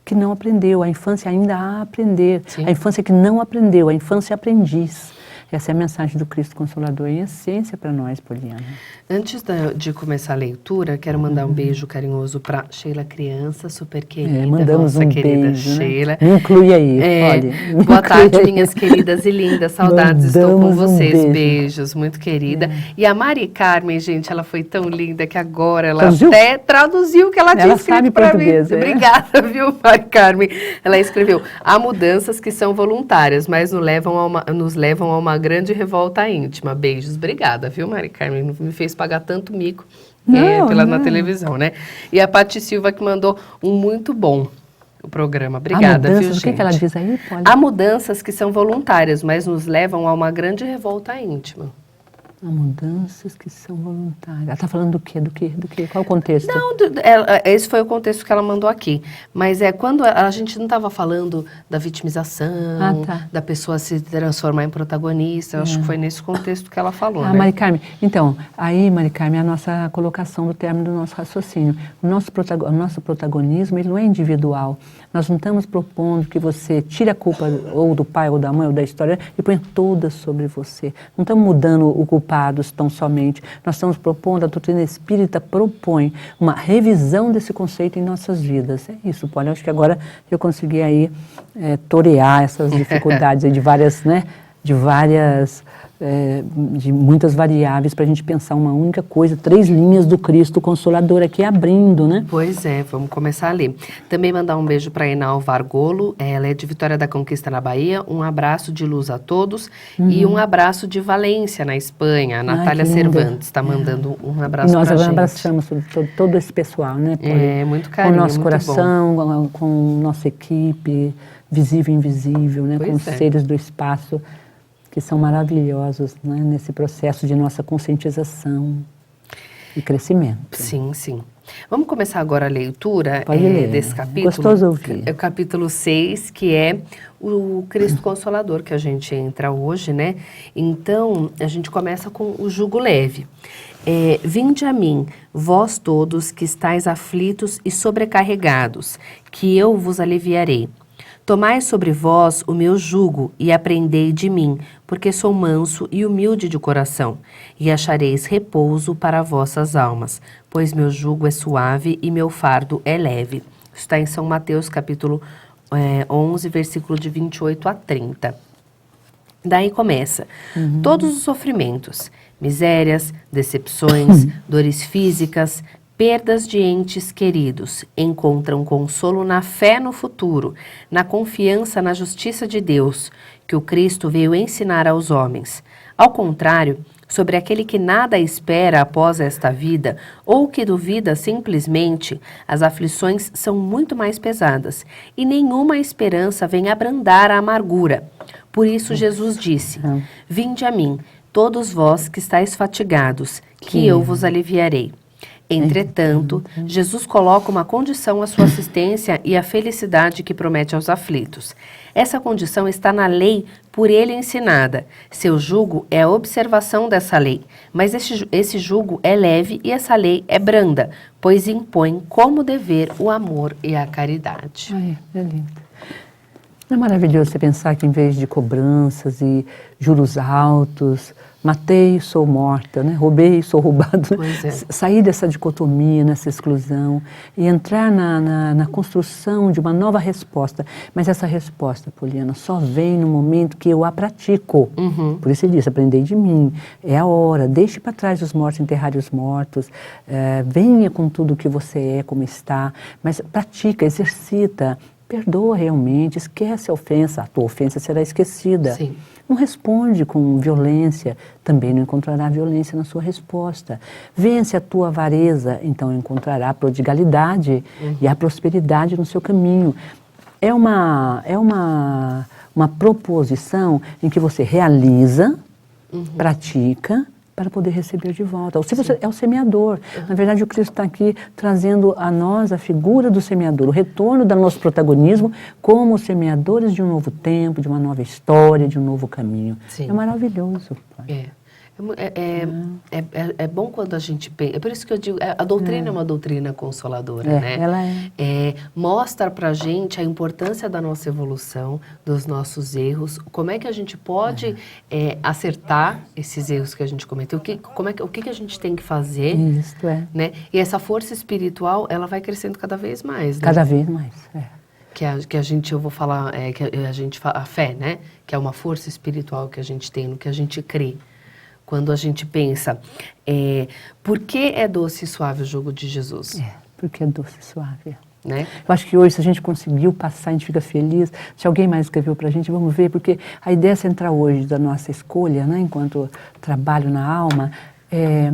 Speaker 2: que não aprendeu, a infância ainda a aprender,
Speaker 1: Sim.
Speaker 2: a infância que não aprendeu, a infância aprendiz. Essa é a mensagem do Cristo Consolador em essência para nós, Poliana.
Speaker 1: Antes de começar a leitura, quero mandar um beijo carinhoso para Sheila Criança, super querida,
Speaker 2: Mandamos
Speaker 1: nossa
Speaker 2: um
Speaker 1: querida
Speaker 2: beijo,
Speaker 1: Sheila.
Speaker 2: né? Me inclui aí, olha. me
Speaker 1: Boa
Speaker 2: inclui
Speaker 1: tarde,
Speaker 2: aí.
Speaker 1: minhas queridas e lindas. Saudades, estou com
Speaker 2: Mandamos um
Speaker 1: vocês.
Speaker 2: beijo.
Speaker 1: Beijos, muito querida. E a Mari Carmen, gente, ela foi tão linda que agora ela
Speaker 2: Traduziu?
Speaker 1: até traduziu o que ela tinha
Speaker 2: Ela
Speaker 1: escrito
Speaker 2: sabe
Speaker 1: para
Speaker 2: português,
Speaker 1: mim.
Speaker 2: é?
Speaker 1: Obrigada, viu, Mari Carmen? Ela escreveu: há mudanças que são voluntárias, mas nos levam a uma grande revolta íntima. Beijos. Obrigada, viu, Mari Carmen? Não me fez pagar tanto mico na televisão, né? E a Pati Silva que mandou um muito bom o programa. Obrigada, viu, gente?
Speaker 2: O que ela diz aí, Poli?
Speaker 1: Há mudanças que são voluntárias, mas nos levam a uma grande revolta íntima.
Speaker 2: Há mudanças que são voluntárias. Ela está falando do quê? Do quê? Qual o contexto?
Speaker 1: Não, esse foi o contexto que ela mandou aqui. Mas quando a gente não estava falando da vitimização, da pessoa se transformar em protagonista, eu acho que foi nesse contexto que ela falou, né?
Speaker 2: Mari Carmen, então, aí, Mari Carmen, é a nossa colocação do término do nosso raciocínio. O nosso protagonismo, ele não é individual. Nós não estamos propondo que você tire a culpa ou do pai, ou da mãe, ou da história e ponha toda sobre você. Não estamos mudando o culpados tão somente. Nós estamos propondo, a doutrina espírita propõe uma revisão desse conceito em nossas vidas. É isso, Paulo. Eu acho que agora eu consegui aí torear essas dificuldades aí de várias, né? De muitas variáveis para a gente pensar uma única coisa, 3 linhas do Cristo Consolador aqui abrindo, né?
Speaker 1: Pois é, vamos começar a ler. Também mandar um beijo para a Enal Vargolo, ela é de Vitória da Conquista na Bahia, um abraço de luz a todos e um abraço de Valência na Espanha, a Natália Cervantes está mandando um abraço para a gente.
Speaker 2: E nós abraçamos todo esse pessoal, né, Paulo?
Speaker 1: Muito carinho,
Speaker 2: com o nosso
Speaker 1: muito
Speaker 2: coração, com nossa equipe, visível e invisível, né, com os seres do espaço, que são maravilhosos, né, nesse processo de nossa conscientização e crescimento.
Speaker 1: Sim, sim. Vamos começar agora a leitura desse capítulo.
Speaker 2: Gostoso ouvir.
Speaker 1: É o capítulo 6, que é o Cristo Consolador, que a gente entra hoje, né? Então, a gente começa com o jugo leve. Vinde a mim, vós todos que estáis aflitos e sobrecarregados, que eu vos aliviarei. Tomai sobre vós o meu jugo e aprendei de mim, porque sou manso e humilde de coração, e achareis repouso para vossas almas, pois meu jugo é suave e meu fardo é leve. Isso está em São Mateus, capítulo 11, versículo de 28 a 30. Daí começa, todos os sofrimentos, misérias, decepções, dores físicas, perdas de entes queridos, encontram consolo na fé no futuro, na confiança na justiça de Deus, que o Cristo veio ensinar aos homens. Ao contrário, sobre aquele que nada espera após esta vida, ou que duvida simplesmente, as aflições são muito mais pesadas, e nenhuma esperança vem abrandar a amargura. Por isso Jesus disse, vinde a mim, todos vós que estáis fatigados, que eu vos aliviarei. Entretanto, Jesus coloca uma condição à sua assistência e à felicidade que promete aos aflitos. Essa condição está na lei por ele ensinada. Seu jugo é a observação dessa lei, mas esse jugo é leve e essa lei é branda, pois impõe como dever o amor e a caridade.
Speaker 2: Ai, é lindo. Não é maravilhoso você pensar que em vez de cobranças e juros altos, Matei, sou morta, né? Roubei, sou roubado.
Speaker 1: Pois é.
Speaker 2: Sair dessa dicotomia, nessa exclusão e entrar na construção de uma nova resposta. Mas essa resposta, Poliana, só vem no momento que eu a pratico. Por isso ele disse, aprendei de mim. É a hora, deixe para trás os mortos, enterrarem os mortos. Venha com tudo que você é, como está. Mas pratica, exercita. Perdoa realmente, esquece a ofensa. A tua ofensa será esquecida.
Speaker 1: Sim.
Speaker 2: Não responde com violência, também não encontrará violência na sua resposta. Vence a tua avareza, então encontrará a prodigalidade e a prosperidade no seu caminho. É uma proposição em que você realiza, pratica, para poder receber de volta. Você é o semeador. Na verdade, o Cristo está aqui trazendo a nós a figura do semeador, o retorno do nosso protagonismo como semeadores de um novo tempo, de uma nova história, de um novo caminho.
Speaker 1: Sim.
Speaker 2: É maravilhoso. Pai.
Speaker 1: É bom quando a gente pensa. É por isso que eu digo, a doutrina é uma doutrina consoladora, né?
Speaker 2: Ela
Speaker 1: mostra pra gente a importância da nossa evolução, dos nossos erros, como é que a gente pode acertar esses erros que a gente cometeu, o que a gente tem que fazer.
Speaker 2: Isso,
Speaker 1: né? E essa força espiritual, ela vai crescendo cada vez mais, né?
Speaker 2: Cada vez mais,
Speaker 1: Que a gente, eu vou falar, a fé, né? Que é uma força espiritual que a gente tem, no que a gente crê. Quando a gente pensa, por que é doce e suave o jugo de Jesus?
Speaker 2: Porque é doce e suave.
Speaker 1: Né?
Speaker 2: Eu acho que hoje, se a gente conseguiu passar, a gente fica feliz. Se alguém mais escreveu pra gente, vamos ver, porque a ideia central hoje da nossa escolha, né, enquanto trabalho na alma, é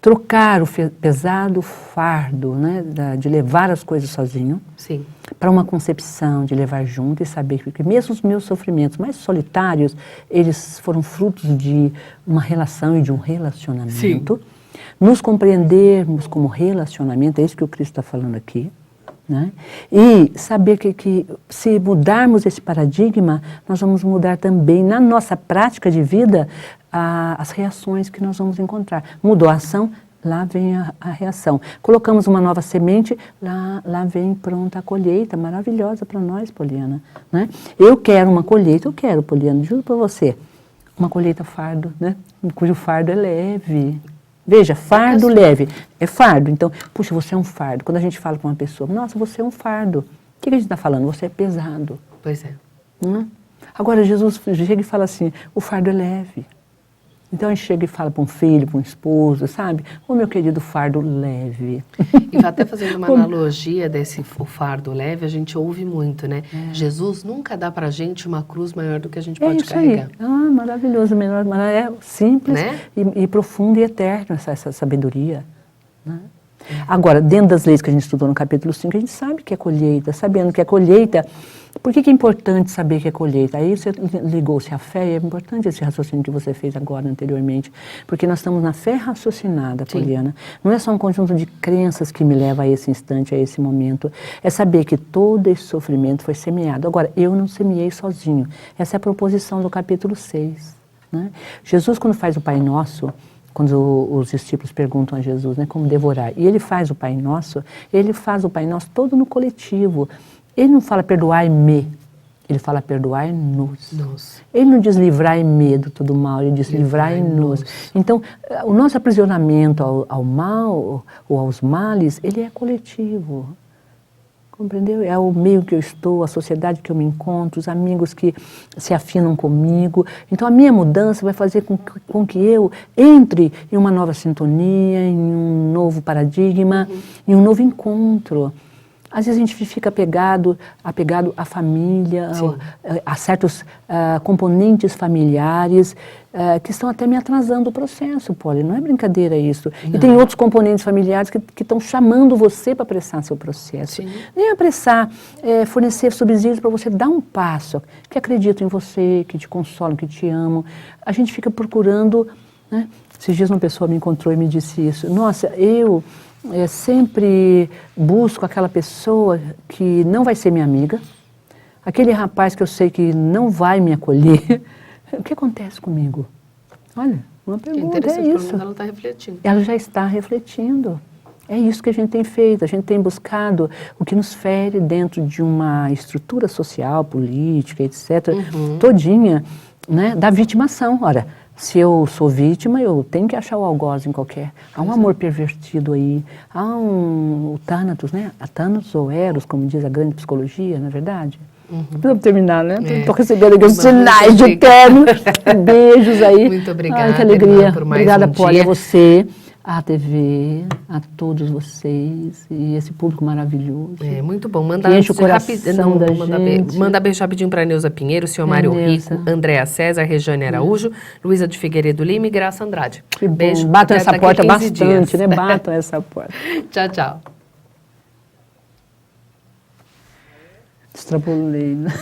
Speaker 2: trocar o pesado fardo, né, de levar as coisas sozinho,
Speaker 1: Sim.
Speaker 2: para uma concepção de levar junto e saber que mesmo os meus sofrimentos mais solitários, eles foram frutos de uma relação e de um relacionamento.
Speaker 1: Sim.
Speaker 2: Nos compreendermos como relacionamento, é isso que o Cristo está falando aqui. Né? E saber que se mudarmos esse paradigma, nós vamos mudar também na nossa prática de vida as reações que nós vamos encontrar. Mudou a ação, lá vem a reação. Colocamos uma nova semente, lá vem pronta a colheita, maravilhosa para nós, Poliana. Né? Eu quero uma colheita, Poliana, juro para você, uma colheita fardo, né? Cujo fardo é leve. Veja, fardo leve, é fardo. Então, puxa, você é um fardo. Quando a gente fala com uma pessoa, nossa, você é um fardo. O que a gente está falando? Você é pesado.
Speaker 1: Pois é.
Speaker 2: Agora, Jesus chega e fala assim, o fardo é leve. Então, a gente chega e fala para um filho, para um esposo, sabe? Ô, meu querido fardo leve.
Speaker 1: E até fazendo uma analogia o fardo leve, a gente ouve muito, né? Jesus nunca dá pra gente uma cruz maior do que a gente pode carregar.
Speaker 2: Aí. Maravilhoso, é simples,
Speaker 1: né?
Speaker 2: e profundo e eterno essa sabedoria. Né? Agora, dentro das leis que a gente estudou no capítulo 5, a gente sabe que é colheita. Sabendo que é colheita, por que é importante saber que é colheita? Aí você ligou-se à fé, e é importante esse raciocínio que você fez agora, anteriormente, porque nós estamos na fé raciocinada, Poliana. Não é só um conjunto de crenças que me leva a esse instante, a esse momento. É saber que todo esse sofrimento foi semeado. Agora, eu não semeei sozinho. Essa é a proposição do capítulo 6. Né? Jesus, quando faz o Pai Nosso, quando os discípulos perguntam a Jesus, né, como devorar, e ele faz o Pai Nosso todo no coletivo. Ele não fala perdoai-me, ele fala perdoai-nos. Ele não diz livrai-me do todo mal, ele diz livrai-nos. Então, o nosso aprisionamento ao mal ou aos males, ele é coletivo. Compreendeu? É o meio que eu estou, a sociedade que eu me encontro, os amigos que se afinam comigo. Então, a minha mudança vai fazer com que eu entre em uma nova sintonia, em um novo paradigma, em um novo encontro. Às vezes a gente fica apegado à família, a certos componentes familiares que estão até me atrasando o processo, Poli. Não é brincadeira isso. Não. E tem outros componentes familiares que estão chamando você para apressar seu processo. Sim. Nem apressar, fornecer subsídios para você dar um passo, que acreditam em você, que te consolam, que te amam. A gente fica procurando, né? Esses dias uma pessoa me encontrou e me disse isso. Nossa, eu sempre busco aquela pessoa que não vai ser minha amiga, aquele rapaz que eu sei que não vai me acolher. O que acontece comigo? Olha, uma pergunta, é isso.
Speaker 1: Ela está refletindo.
Speaker 2: Ela já está refletindo. É isso que a gente tem feito, a gente tem buscado o que nos fere dentro de uma estrutura social, política, etc., todinha, né, da vitimação. Ora, Se eu sou vítima, eu tenho que achar o algoz em qualquer. Há um amor pervertido aí. Há o Thanatos, né? A Thanatos ou Eros, como diz a grande psicologia, não é verdade? Vamos terminar, né? Estou recebendo aqui os sinais de término. Beijos aí.
Speaker 1: Muito obrigada,
Speaker 2: Ai, que alegria.
Speaker 1: irmã, por mais
Speaker 2: Obrigada,
Speaker 1: um
Speaker 2: Polly,
Speaker 1: dia.
Speaker 2: a você, à TV, a todos vocês e esse público maravilhoso.
Speaker 1: Muito bom. Manda,
Speaker 2: Que enche o coração da gente.
Speaker 1: manda beijo rapidinho para Neuza Pinheiro, senhor Mário
Speaker 2: Neuza.
Speaker 1: Rico, Andréa César, Regiane Araújo, Luísa de Figueiredo Lima e Graça Andrade.
Speaker 2: Que bom.
Speaker 1: Beijo.
Speaker 2: Batam
Speaker 1: até
Speaker 2: essa
Speaker 1: daqui
Speaker 2: porta
Speaker 1: 15
Speaker 2: bastante,
Speaker 1: dias.
Speaker 2: né? Batam essa porta.
Speaker 1: Tchau, tchau.
Speaker 2: Extrapolei, né?